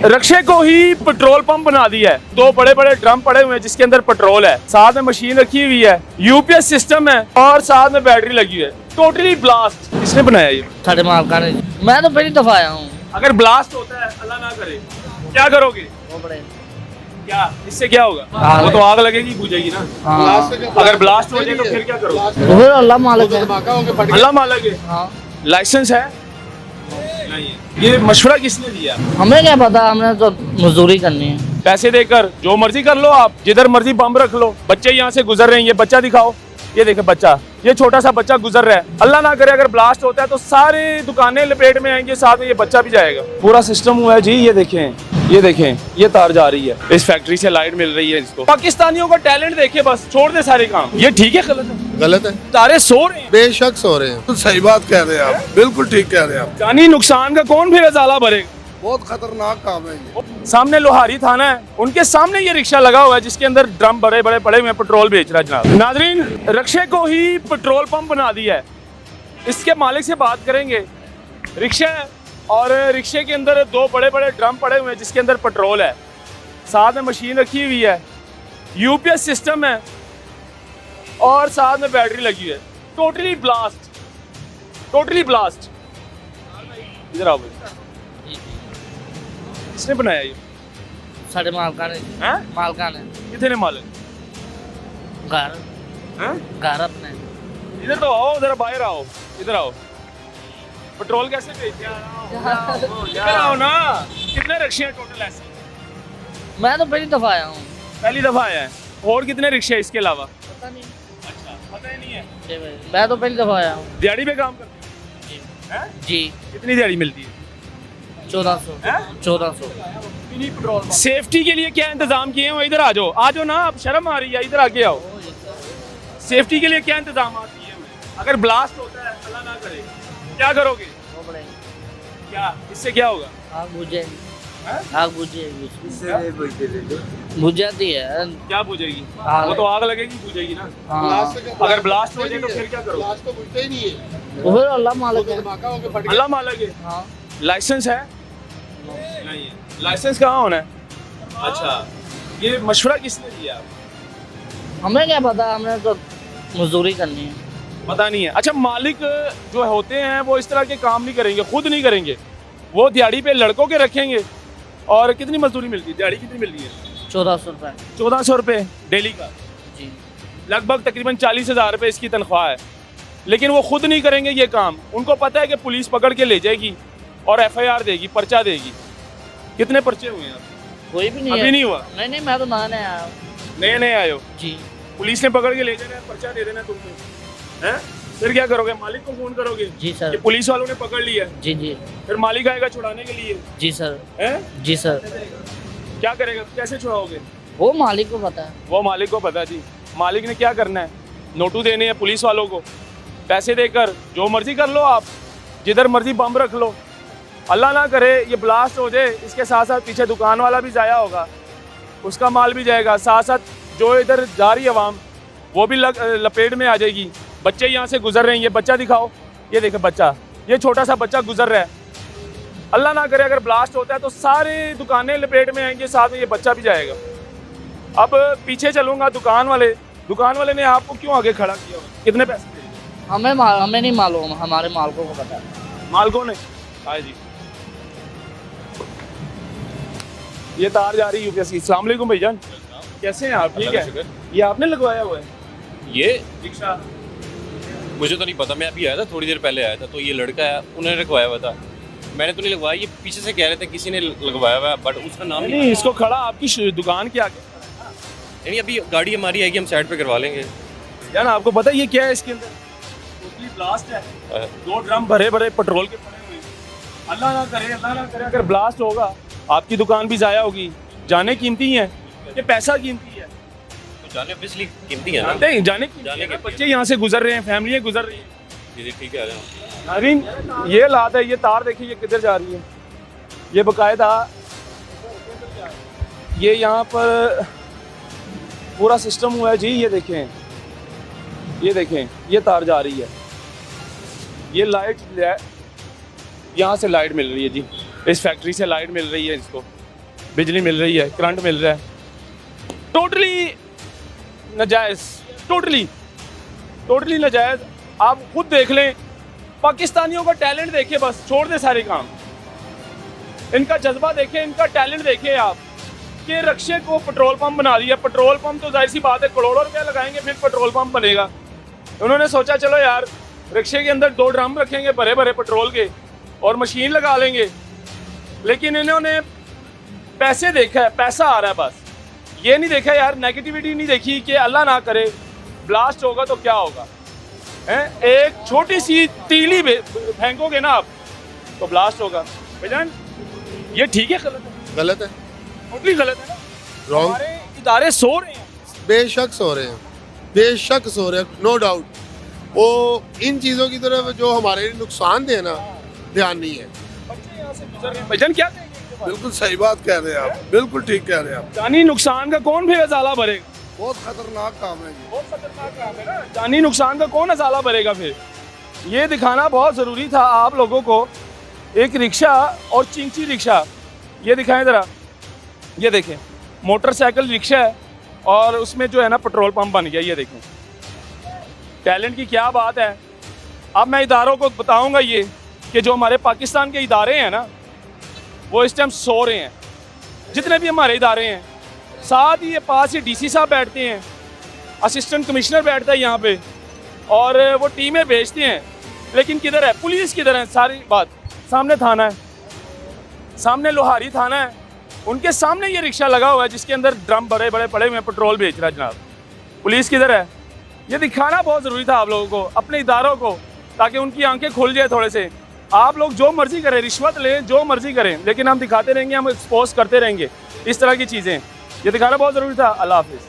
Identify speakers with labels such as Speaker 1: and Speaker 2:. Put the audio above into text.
Speaker 1: रक्षे को ही petrol pump बना दिया है। दो बड़े बड़े ड्रम पड़े हुए हैं जिसके अंदर पेट्रोल है, साथ में मशीन रखी हुई है, यूपीएस सिस्टम है और साथ में बैटरी लगी हुई है। Totally blast. किसने बनाया ये?
Speaker 2: साढ़े मालका ने। मैं तो पहली दफा आया हूँ।
Speaker 1: अगर ब्लास्ट होता है, अल्लाह ना करे, क्या करोगे?
Speaker 2: वो बड़े
Speaker 1: क्या इससे क्या होगा?
Speaker 2: आग
Speaker 1: वो तो आग लगेगी, बुझेगी ना।
Speaker 2: हाँ।
Speaker 1: अगर ब्लास्ट हो जाए तो फिर क्या करोगे?
Speaker 2: तो फिर अल्लाह मालिक है।
Speaker 1: अल्लाह मालिक है।
Speaker 2: हाँ।
Speaker 1: लाइसेंस है? नहीं है। ये मशवरा किसने दिया?
Speaker 2: हमें क्या पता, हमने तो मजदूरी करनी है।
Speaker 1: पैसे देकर जो मर्जी कर लो, आप जिधर मर्जी बम रख लो। बच्चे यहाँ से गुजर रहे हैं, ये बच्चा दिखाओ, ये देखे बच्चा, ये छोटा सा बच्चा गुजर रहा है। अल्लाह ना करे अगर ब्लास्ट होता है तो सारी दुकानें लपेट में आएंगी, साथ में ये बच्चा भी जाएगा। पूरा सिस्टम हुआ है जी। ये देखें, ये तार जा रही है, इस फैक्ट्री से लाइट मिल रही है इसको। पाकिस्तानियों का टैलेंट देखे, बस छोड़ दे सारे काम। ये ठीक है गलत है?
Speaker 3: गलत है।
Speaker 1: तारे सो रहे हैं,
Speaker 3: बेशक सो रहे हैं। तो सही बात कह रहे हैं आप, बिल्कुल ठीक कह रहे हैं आप।
Speaker 1: जानी नुकसान का कौन फिर अजाला भरेगा?
Speaker 3: बहुत खतरनाक काम है ये।
Speaker 1: सामने लोहारी थाना है, उनके सामने ये रिक्शा लगा हुआ है जिसके अंदर ड्रम बड़े बड़े पड़े हुए हैं, पेट्रोल बेच रहा है जनाब। नाजरीन, रक्षे को ही पेट्रोल पंप बना दिया है। इसके मालिक से बात करेंगे। रिक्शा है और रिक्शे के अंदर दो बड़े बड़े ड्रम पड़े हुए हैं जिसके अंदर पेट्रोल है, साथ में मशीन रखी हुई है, यूपीएस सिस्टम है और साथ में बैटरी लगी हुई है। Totally blast. इधर आओ भाई। किसने बनाया ये?
Speaker 2: साढ़े मालका ने।
Speaker 1: हैं?
Speaker 2: मालका ने।
Speaker 1: कितने मालिक?
Speaker 2: घर
Speaker 1: हैं?
Speaker 2: घर अपने।
Speaker 1: इधर तो आओ, जरा बाहर आओ, इधर आओ। पेट्रोल कैसे बेचते हैं? इधर आओ ना। कितने रिक्शे हैं टोटल ऐसे?
Speaker 2: मैं तो पहली दफा आया हूँ।
Speaker 1: पहली दफा आया है। और कितने रिक्शे हैं इसके अलावा?
Speaker 2: पता नहीं।
Speaker 1: अच्छा, पता ही नहीं है।
Speaker 2: मैं तो पहली दफा आया हूँ।
Speaker 1: दिहाड़ी पे काम करते हैं?
Speaker 2: जी।
Speaker 1: कितनी दिहाड़ी मिलती है?
Speaker 2: 1400।
Speaker 1: सेफ्टी के लिए क्या इंतजाम किए हैं? इधर आ जाओ ना, आप शर्म आ रही है, इधर आके आओ। सेफ्टी के लिए क्या इंतजाम किए हैं? अगर ब्लास्ट होता है, अल्लाह ना करे, क्या करोगे?
Speaker 2: वो बड़े
Speaker 1: क्या इससे क्या होगा?
Speaker 2: आग बुझेगी।
Speaker 1: हैं?
Speaker 2: आग बुझेगी। बुझ जाती है।
Speaker 1: क्या बुझेगी?
Speaker 2: आग।
Speaker 1: वो तो आग लगेगी, बुझेगी ना।
Speaker 2: हाँ।
Speaker 1: अगर ब्लास्ट हो जाए तो फिर क्या करोगे?
Speaker 3: ब्लास्ट तो बुझते ही नहीं है।
Speaker 2: तो फिर अल्लाह मालिक है।
Speaker 1: अल्लाह मालिक है।
Speaker 2: हाँ।
Speaker 1: लाइसेंस है? नहीं है। लाइसेंस कहाँ होना है? अच्छा, ये मशवरा किसने दिया?
Speaker 2: हमें क्या पता, हमने तो मजदूरी करनी है।
Speaker 1: पता नहीं है। अच्छा, मालिक जो होते हैं वो इस तरह के काम नहीं करेंगे, खुद नहीं करेंगे, वो दिहाड़ी पे लड़कों के रखेंगे। और कितनी मजदूरी मिलती है? दिहाड़ी कितनी मिलती है?
Speaker 2: 1400 रुपये।
Speaker 1: 1400 रुपये डेली का।
Speaker 2: जी।
Speaker 1: लगभग तकरीबन 40,000 रुपये इसकी तनख्वाह है। लेकिन वो खुद नहीं करेंगे ये काम। उनको पता है कि पुलिस पकड़ के ले जाएगी और FIR देगी, पर्चा देगी। कितने पर्चे हुए हैं?
Speaker 2: कोई भी नहीं
Speaker 1: अभी
Speaker 2: है।
Speaker 1: नहीं हुआ?
Speaker 2: नहीं, मैं तो नहाने आया हूँ।
Speaker 1: नए आए हो?
Speaker 2: जी।
Speaker 1: पुलिस ने पकड़ के ले जाना है, पर्चा दे देना तुमको, हैं? फिर क्या करोगे? मालिक को फोन करोगे?
Speaker 2: जी
Speaker 1: कि
Speaker 2: सर।
Speaker 1: पुलिस वालों ने पकड़ लिया?
Speaker 2: जी जी।
Speaker 1: फिर मालिक आएगा छुड़ाने के लिए,
Speaker 2: जी सर।
Speaker 1: हैं?
Speaker 2: जी सर।
Speaker 1: क्या करेगा? कैसे छुड़ाओगे?
Speaker 2: वो मालिक को पता है।
Speaker 1: वो मालिक को पता जी। मालिक ने क्या करना है? नोटू देने हैं पुलिस वालों को, पैसे देकर जो मर्जी कर लो, आप जिधर मर्जी बम रख लो। अल्लाह ना करे ये ब्लास्ट हो जाए, इसके साथ साथ पीछे दुकान वाला भी जाया होगा, उसका माल भी जाएगा, साथ साथ जो इधर जा रही है आवाम वो भी लपेट में आ जाएगी। बच्चे यहाँ से गुजर रहे हैं, ये बच्चा दिखाओ, ये देखे बच्चा, ये छोटा सा बच्चा गुजर रहा है। अल्लाह ना करे अगर ब्लास्ट होता है तो सारी दुकानें लपेट में आएंगी, साथ में ये बच्चा भी जाएगा। अब पीछे चलूँगा, दुकान वाले ने आपको क्यों आगे खड़ा किया हुआ? कितने पैसे दिए?
Speaker 2: हमें नहीं मालूम, हमारे मालकों को पता है।
Speaker 1: मालकों ने? हाँ जी। ये तार जा रही है यूपीएस की। अस्सलाम वालेकुम भाईजान, कैसे हैं आप? ठीक है। ये आपने लगवाया हुआ है
Speaker 4: ये
Speaker 1: रिक्शा?
Speaker 4: मुझे तो नहीं पता, मैं अभी आया था, थोड़ी देर पहले आया था, तो ये लड़का है, उन्होंने लगवाया हुआ था। मैंने तो नहीं लगवाया, ये पीछे से कह रहे थे किसी ने लगवाया हुआ है, बट उसका नाम
Speaker 1: नहीं, इसको खड़ा आपकी दुकान के आगे।
Speaker 4: नहीं, अभी गाड़ी हमारी आएगी, हम साइड पे करवा लेंगे।
Speaker 1: यार आपको पता है ये क्या है? इसके अंदर टोटली ब्लास्ट है। दो ड्रम भरे बड़े पेट्रोल के पड़े हुए हैं। अल्लाह ना करे अगर ब्लास्ट होगा, आपकी दुकान भी जाया होगी। जाने कीमती हैं, ये पैसा कीमती है।
Speaker 4: तो जाने ऑब्वियसली कीमती है ना।
Speaker 1: नहीं, जाने कीमती है। बच्चे यहाँ से गुजर रहे हैं, फैमिलियाँ गुजर रही हैं।
Speaker 4: जी ठीक है, आ जाओ।
Speaker 1: नाज़रीन, ये हालात है। ये तार देखिए, ये किधर जा रही है। ये बकायदा ये यहाँ पर पूरा सिस्टम हुआ है जी। ये देखें, ये तार जा रही है, ये लाइट, यहाँ से लाइट मिल रही है जी, इस फैक्ट्री से लाइट मिल रही है इसको। बिजली मिल रही है, करंट मिल रहा है, टोटली नाजायज़, टोटली नाजायज़। आप खुद देख लें, पाकिस्तानियों का टैलेंट देखिए, बस छोड़ दे सारे काम, इनका जज्बा देखें, इनका टैलेंट देखें आप, कि रक्शे को पेट्रोल पंप बना दिया। पेट्रोल पंप तो जाहिर सी बात है, करोड़ों रुपया लगाएंगे फिर पेट्रोल पंप बनेगा। उन्होंने सोचा चलो यार रिक्शे के अंदर 2 ड्रम रखेंगे भरे भरे पेट्रोल के और मशीन लगा लेंगे, लेकिन इन्होंने पैसे देखा है, पैसा आ रहा है बस। ये नहीं देखा यार, नेगेटिविटी नहीं देखी कि अल्लाह ना करे ब्लास्ट होगा तो क्या होगा। हैं, एक छोटी सी तीली फेंकोगे ना आप तो ब्लास्ट होगा। भाईजान ये ठीक है गलत है?
Speaker 5: गलत है,
Speaker 1: टोटली गलत है ना।
Speaker 5: रॉन्ग।
Speaker 1: हमारे इदारे सो रहे हैं,
Speaker 5: बेशक सो रहे हैं, बेशक सो रहे हैं, नो डाउट। वो इन चीज़ों की तरफ जो हमारे लिए नुकसान दे ना, ध्यान नहीं है।
Speaker 1: बच्चे यहाँ से गुजर रहे हैं। भाईजान क्या कहेंगे इसके बारे में?
Speaker 3: बिल्कुल सही बात कह रहे हैं आप, बिल्कुल ठीक कह रहे हैं आप।
Speaker 1: जानी नुकसान का कौन फिर अजाला भरेगा?
Speaker 3: बहुत खतरनाक काम है जी।
Speaker 1: बहुत खतरनाक काम है ना। जानी नुकसान का कौन अजाला भरेगा फिर? ये दिखाना बहुत ज़रूरी था आप लोगों को। एक रिक्शा और चिंची रिक्शा, ये दिखाएं ज़रा, ये देखें, मोटरसाइकिल रिक्शा है और उसमें जो है ना पेट्रोल पंप बन गया। ये देखें, टैलेंट की क्या बात है। अब मैं इदारों को बताऊंगा ये कि जो हमारे पाकिस्तान के इदारे हैं ना, वो इस टाइम सो रहे हैं, जितने भी हमारे इदारे हैं। साथ ही ये पास ही डीसी साहब बैठते हैं, असिस्टेंट कमिश्नर बैठता है यहाँ पे, और वो टीमें भेजते हैं, लेकिन किधर है पुलिस, किधर है? सारी बात सामने थाना है, सामने लोहारी थाना है, उनके सामने ये रिक्शा लगा हुआ है जिसके अंदर ड्रम बड़े बड़े पड़े हुए हैं, पेट्रोल बेच रहा है जनाब। पुलिस किधर है? ये दिखाना बहुत ज़रूरी था आप लोगों को, अपने इदारों को, ताकि उनकी आंखें खुल जाए थोड़े से। आप लोग जो मर्जी करें, रिश्वत लें, जो मर्जी करें, लेकिन हम दिखाते रहेंगे, हम एक्सपोज करते रहेंगे इस तरह की चीज़ें। ये दिखाना बहुत ज़रूरी था। अल्लाह हाफिज़।